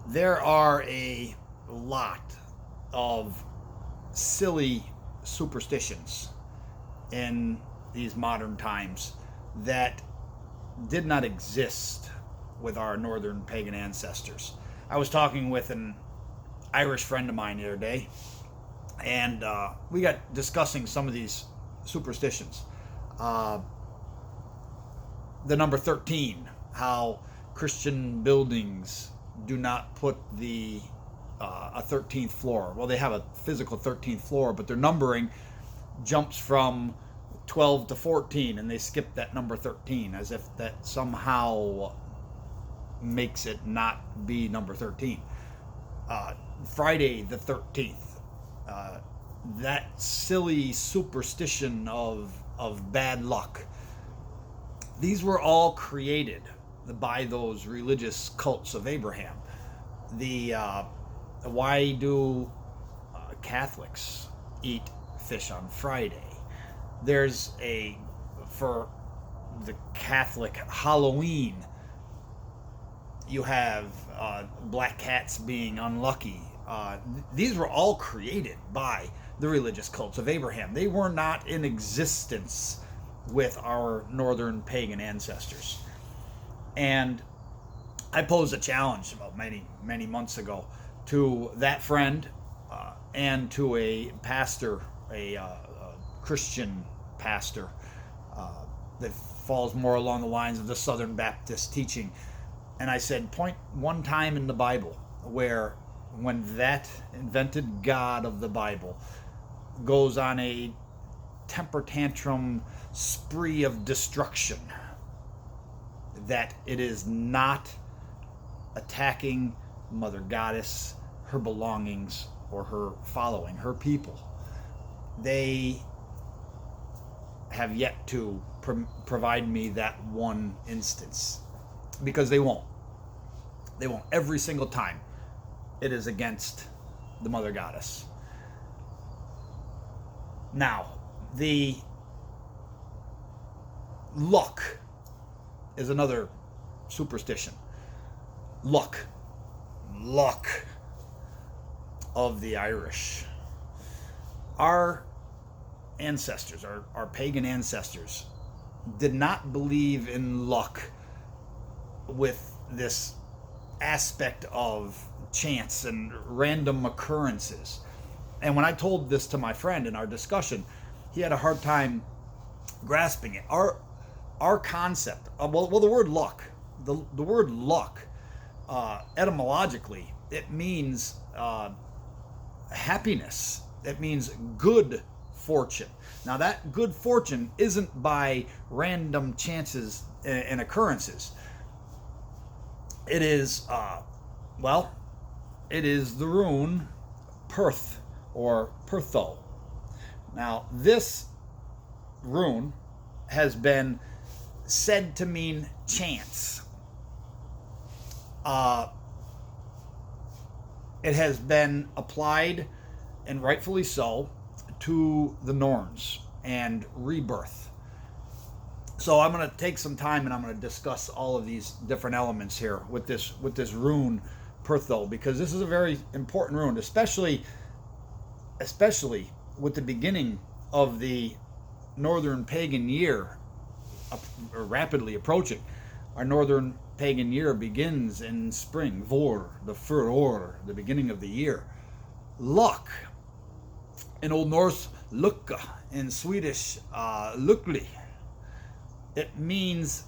there are a lot of silly superstitions in these modern times that did not exist with our northern pagan ancestors. I was talking with an Irish friend of mine the other day, and we got discussing some of these superstitions. The number 13, how Christian buildings do not put a 13th floor. Well, they have a physical 13th floor, but their numbering jumps from 12 to 14, and they skip that number 13 as if that somehow makes it not be number 13. Friday the 13th, that silly superstition of bad luck. These were all created by those religious cults of Abraham. Why do Catholics eat fish on Friday? There's for the Catholic Halloween, you have black cats being unlucky. These were all created by the religious cults of Abraham. They were not in existence with our northern pagan ancestors. And I posed a challenge about many months ago to that friend and to a pastor, a Christian pastor that falls more along the lines of the Southern Baptist teaching. And I said, point one time in the Bible where when that invented God of the Bible goes on a temper tantrum spree of destruction, that it is not attacking Mother Goddess, her belongings, or her following, her people. They have yet to provide me that one instance, because they won't. They won't. Every single time it is against the Mother Goddess. Now, the luck is another superstition. Luck of the Irish. Our ancestors, our pagan ancestors, did not believe in luck with this aspect of chance and random occurrences. And when I told this to my friend in our discussion, he had a hard time grasping it. Our concept, the word luck, the word luck, etymologically, it means happiness. It means good fortune. Now, that good fortune isn't by random chances and occurrences. It is, it is the rune Perth or Pertho. Now, this rune has been said to mean chance. It has been applied, and rightfully so, to the Norns and rebirth. So I'm going to take some time and I'm going to discuss all of these different elements here with this rune Pertho, because this is a very important rune, especially with the beginning of the Northern Pagan year rapidly approaching. Our Northern Pagan year begins in spring, Vår, the förår, the beginning of the year. Luck, in Old Norse, lucka, in Swedish, lycklig. It means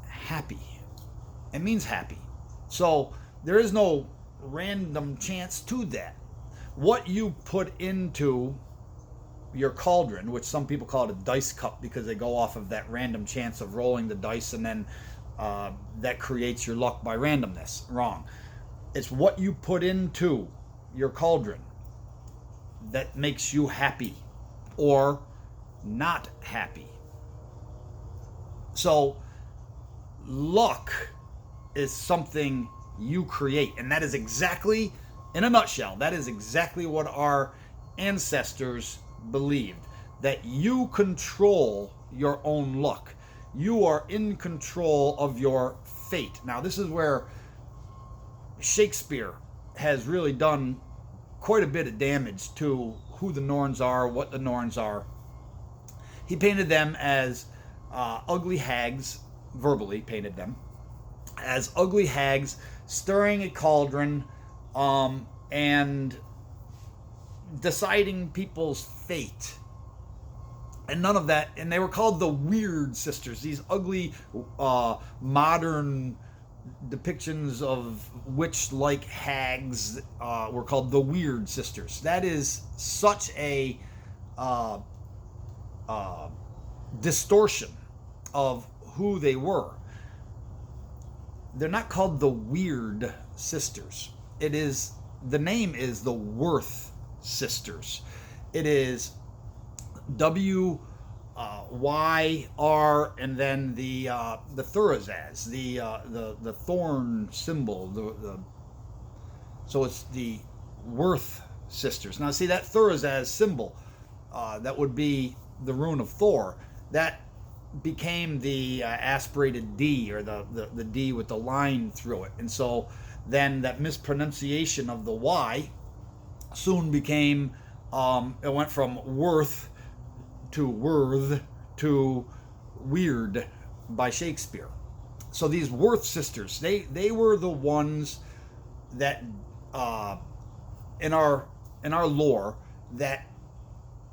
happy. It means happy. So there is no random chance to that. What you put into your cauldron, which some people call it a dice cup because they go off of that random chance of rolling the dice, and then that creates your luck by randomness. Wrong. It's what you put into your cauldron that makes you happy or not happy. So luck is something you create, and that is exactly, in a nutshell, that is exactly what our ancestors believed, that you control your own luck. You are in control of your fate. Now, this is where Shakespeare has really done quite a bit of damage to who the Norns are, what the Norns are. He painted them as ugly hags, verbally painted them as ugly hags stirring a cauldron and deciding people's fate. And none of that, and they were called the Wyrd sisters, these ugly modern depictions of witch-like hags were called the Wyrd sisters. That is such a distortion of who they were. They're not called the Wyrd sisters. It is, the name is the Wyrth sisters. It is W-Y-R and then the Thurazaz, the thorn symbol. So it's the Wyrth sisters. Now see that Thurazaz symbol, that would be the rune of Thor. That became the aspirated D, or the D with the line through it. And so then that mispronunciation of the Y soon became, it went from Wyrth to Wyrð to Wyrd by Shakespeare. So these Wyrth sisters, they were the ones that in our lore that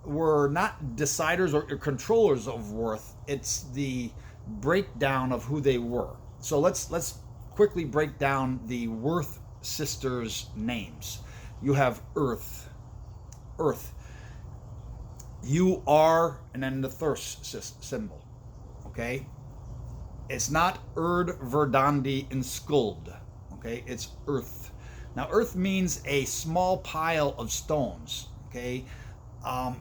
were not deciders or controllers of Wyrth. It's the breakdown of who they were. So let's quickly break down the Wyrth sisters' names. You have Earth, you are, and then the thirst symbol. Okay, it's not Urd, Verþandi and Skuld. Okay, it's Earth. Now Earth means a small pile of stones. Okay.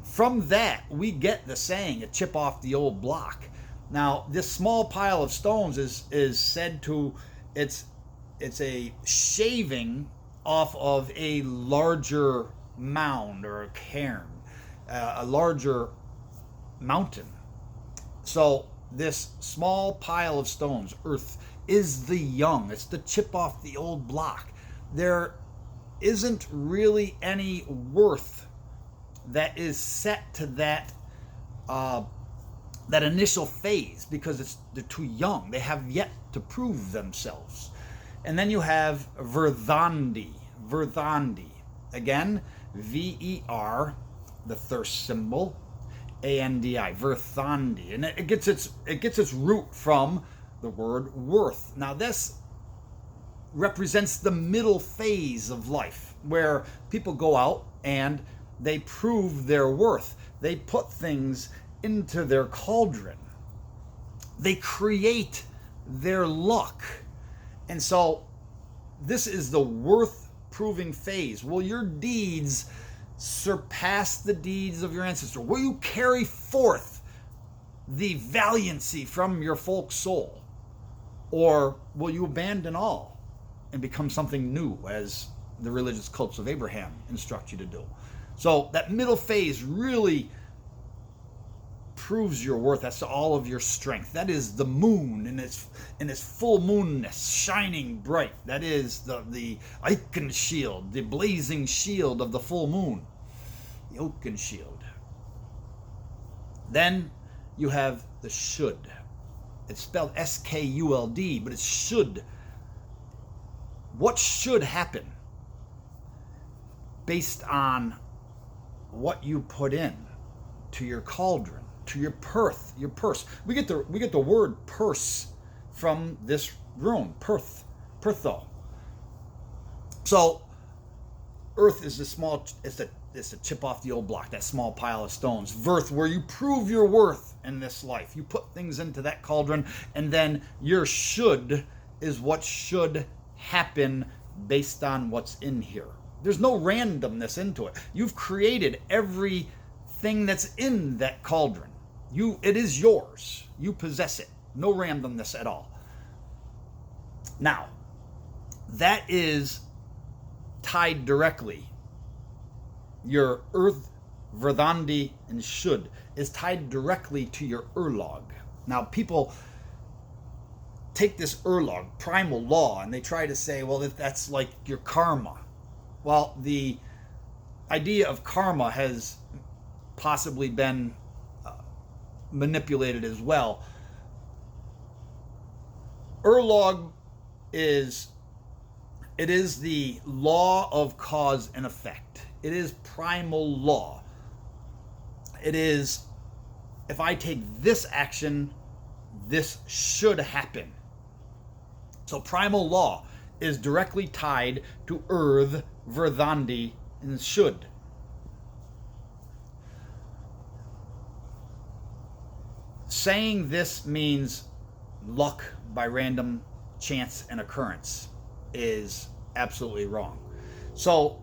From that, we get the saying, a chip off the old block. Now, this small pile of stones is said to, it's a shaving off of a larger mound or a cairn, a larger mountain. So this small pile of stones, Earth, is the young. It's the chip off the old block. There isn't really any worth that is set to that that initial phase, because they're too young. They have yet to prove themselves. And then you have Verþandi. Again, V-E-R, the thirst symbol, A-N-D-I, Verþandi. And it gets its root from the word worth. Now this represents the middle phase of life, where people go out and they prove their worth. They put things into their cauldron. They create their luck. And so this is the worth proving phase. Will your deeds surpass the deeds of your ancestors? Will you carry forth the valiancy from your folk soul? Or will you abandon all and become something new, as the religious cults of Abraham instruct you to do? So that middle phase really proves your worth. That's all of your strength. That is the moon in its full moonness, shining bright. That is the Icon shield, the blazing shield of the full moon, the Oaken shield. Then you have the should. It's spelled S-K-U-L-D, but it's should. What should happen based on what you put in to your cauldron, to your purse. We get the word purse from this rune, Pertho. So Earth is it's the chip off the old block, that small pile of stones. Verþ, where you prove your worth in this life. You put things into that cauldron, and then your should is what should happen based on what's in here. There's no randomness into it. You've created everything that's in that cauldron. It is yours. You possess it. No randomness at all. Now, that is tied directly. Your Earth, Verþandi and Skuld is tied directly to your Ørlög. Now, people take this Ørlög, primal law, and they try to say, well, that's like your karma. Well, the idea of karma has possibly been manipulated as well. Ørlög is the law of cause and effect. It is primal law. It is, if I take this action, this should happen. So primal law is directly tied to Wyrd, Verþandi and Skuld. Saying this means luck by random chance and occurrence is absolutely wrong. So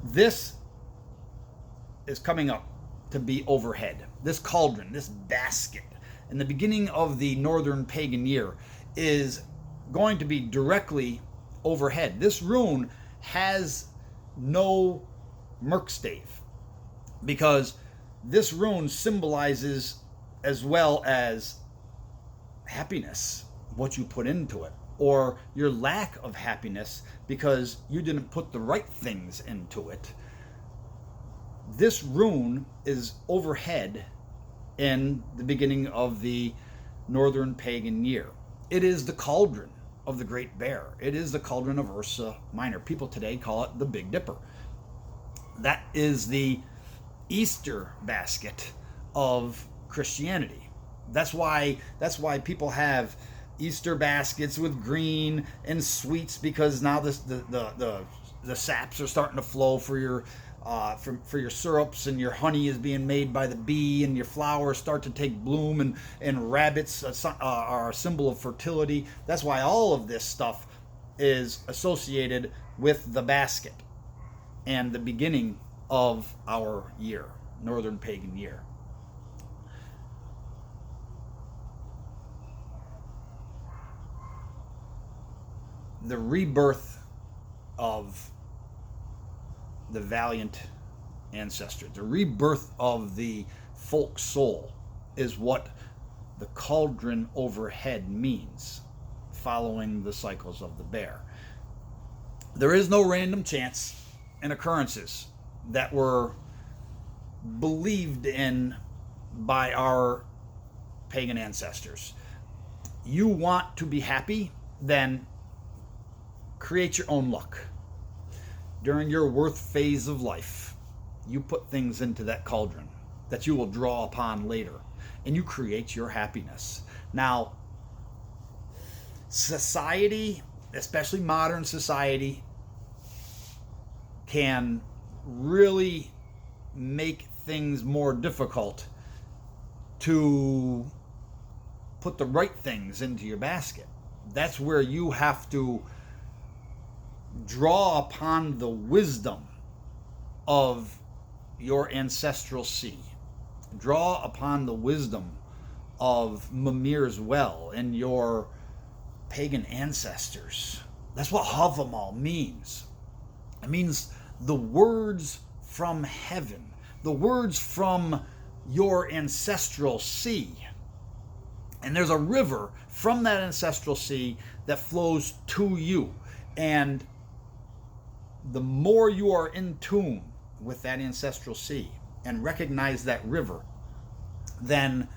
this is coming up to be overhead. This cauldron, this basket, in the beginning of the Northern Pagan year is going to be directly overhead. This rune has no merkstave because this rune symbolizes, as well as happiness, what you put into it, or your lack of happiness because you didn't put the right things into it. This rune is overhead in the beginning of the Northern Pagan year. It is the cauldron of the Great Bear. It is the cauldron of Ursa Minor. People today call it the Big Dipper. That is the Easter basket of Christianity. That's why people have Easter baskets with green and sweets, because now the saps are starting to flow for your syrups, and your honey is being made by the bee, and your flowers start to take bloom, and rabbits are a symbol of fertility. That's why all of this stuff is associated with the basket and the beginning of our year, Northern Pagan year. The rebirth of the valiant ancestor, the rebirth of the folk soul, is what the cauldron overhead means, following the cycles of the bear. There is no random chance and occurrences that were believed in by our pagan ancestors. You want to be happy? Then create your own luck. During your Wyrth phase of life, you put things into that cauldron that you will draw upon later, and you create your happiness. Now, society, especially modern society, can really make things more difficult to put the right things into your basket. That's where you have to draw upon the wisdom of your ancestral sea. Draw upon the wisdom of Mimir's well and your pagan ancestors. That's what Havamal means. It means the words from heaven, the words from your ancestral sea. And there's a river from that ancestral sea that flows to you. And the more you are in tune with that ancestral sea and recognize that river, then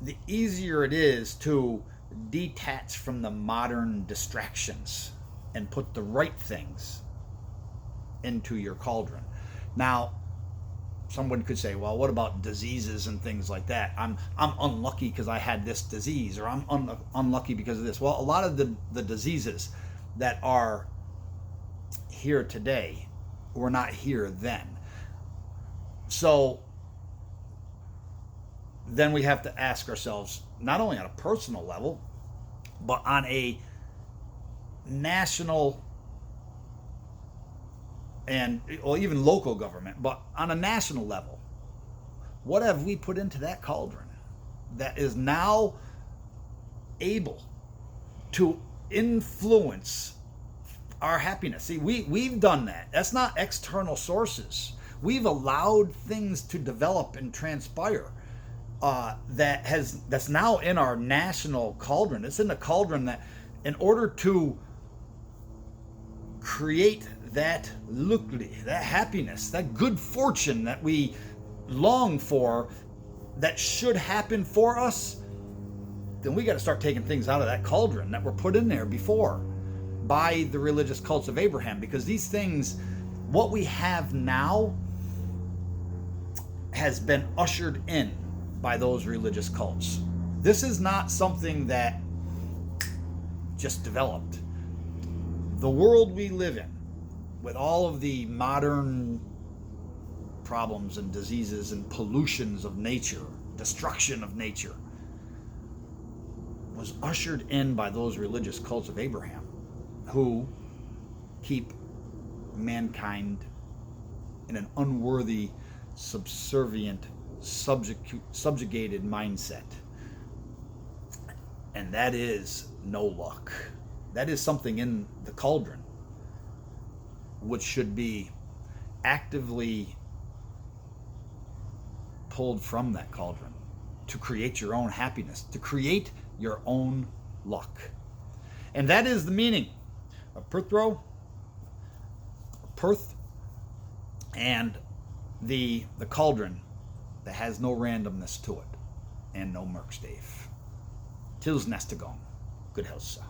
the easier it is to detach from the modern distractions and put the right things into your cauldron. Now, someone could say, well, what about diseases and things like that? I'm unlucky because I had this disease, or I'm unlucky because of this. Well, a lot of the diseases that are here today were not here then. So then we have to ask ourselves, not only on a personal level, but on a national and, or even local government, but on a national level, what have we put into that cauldron that is now able to influence our happiness? See, we've done that. That's not external sources. We've allowed things to develop and transpire that's now in our national cauldron. It's in the cauldron that, in order to create that lykkelig, that happiness, that good fortune that we long for, that should happen for us, then we got to start taking things out of that cauldron that were put in there before by the religious cults of Abraham. Because these things, what we have now, has been ushered in by those religious cults. This is not something that just developed. The world we live in, with all of the modern problems and diseases and pollutions of nature, destruction of nature, was ushered in by those religious cults of Abraham, who keep mankind in an unworthy, subservient, subjugated mindset. And that is no luck. That is something in the cauldron which should be actively pulled from that cauldron to create your own happiness, to create your own luck. And that is the meaning of Perth, and the cauldron that has no randomness to it and no merkstave. Tils nästa gång. Good health, sir.